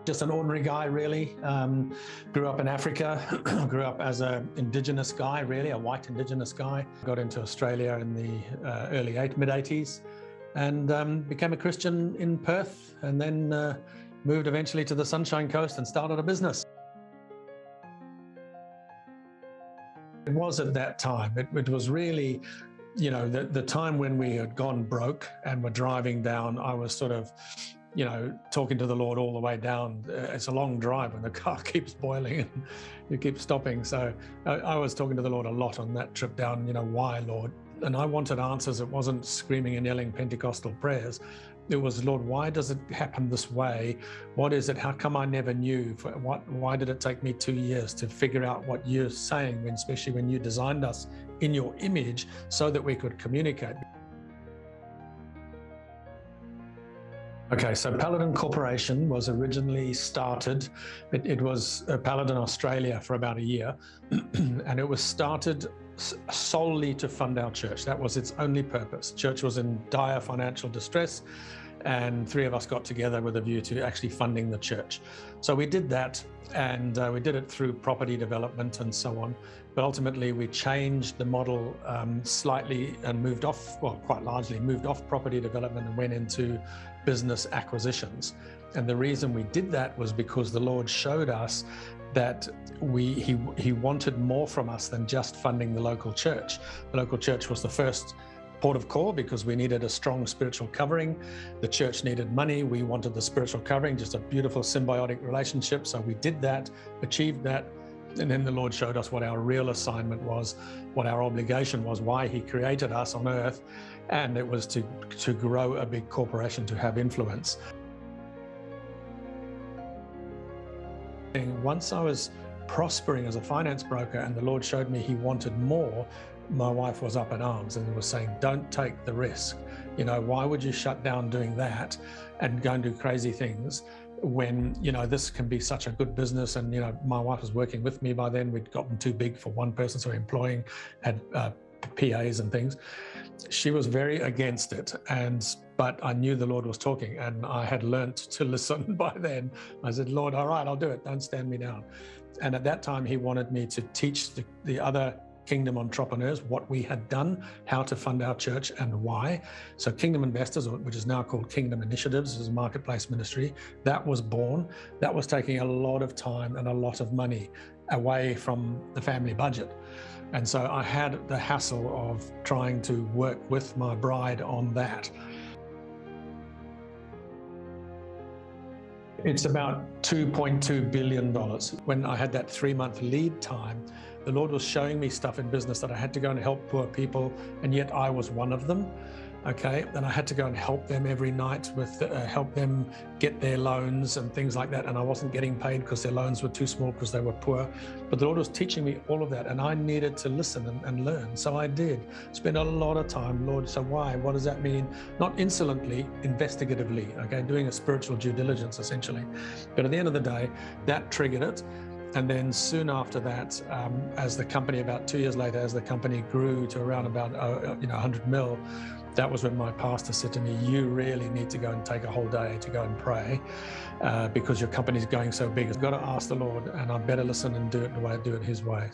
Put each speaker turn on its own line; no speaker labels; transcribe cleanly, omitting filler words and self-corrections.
Just an ordinary guy, really. Grew up in Africa, grew up as an indigenous guy, really, a white indigenous guy. Got into Australia in the mid-80s and became a Christian in Perth, and then moved eventually to the Sunshine Coast and started a business. It was at that time, it was really, you know, the time when we had gone broke and were driving down. I was sort of, you know, talking to the Lord all the way down. It's a long drive when the car keeps boiling and you keep stopping. So I was talking to the Lord a lot on that trip down, you know, why, Lord? And I wanted answers. It wasn't screaming and yelling Pentecostal prayers. It was, Lord, why does it happen this way? What is it? How come I never knew? Why did it take me 2 years to figure out what you're saying, especially when you designed us in your image so that we could communicate? Okay, so Paladin Corporation was originally started. It was Paladin Australia for about a year, and it was started solely to fund our church. That was its only purpose. Church was in dire financial distress, and 3 of us got together with a view to actually funding the church. So we did that, and we did it through property development and so on. But ultimately, we changed the model slightly and moved off, well, quite largely moved off property development and went into business acquisitions. And the reason we did that was because the Lord showed us that he wanted more from us than just funding the local church. The local church was the first port of call because we needed a strong spiritual covering. The church needed money. We wanted the spiritual covering, just a beautiful symbiotic relationship. So we did that, achieved that. And then the Lord showed us what our real assignment was, what our obligation was, why he created us on earth. And it was to grow a big corporation, to have influence. Once I was prospering as a finance broker and the Lord showed me he wanted more, my wife was up in arms and was saying, don't take the risk. You know, why would you shut down doing that and go and do crazy things when, you know, this can be such a good business? And, you know, my wife was working with me by then. We'd gotten too big for one person, so employing, had PAs and things. She was very against it, but I knew the Lord was talking, and I had learned to listen by then. I said, Lord, all right, I'll do it. Don't stand me down. And at that time, he wanted me to teach the other Kingdom entrepreneurs what we had done, how to fund our church and why. So Kingdom Investors, which is now called Kingdom Initiatives, is a marketplace ministry, that was born. That was taking a lot of time and a lot of money away from the family budget. And so I had the hassle of trying to work with my bride on that. It's about $2.2 billion. When I had that 3-month lead time, the Lord was showing me stuff in business that I had to go and help poor people, and yet I was one of them. Okay, and I had to go and help them every night with help them get their loans and things like that. And I wasn't getting paid because their loans were too small because they were poor. But the Lord was teaching me all of that, and I needed to listen and learn. So I did spend a lot of time, Lord, so why? What does that mean? Not insolently, investigatively, okay, doing a spiritual due diligence essentially. But at the end of the day, that triggered it. And then soon after that, as the company, about 2 years later, as the company grew to around about 100 mil, that was when my pastor said to me, you really need to go and take a whole day to go and pray because your company's going so big. You've got to ask the Lord, and I better listen and do it the way I do it his way.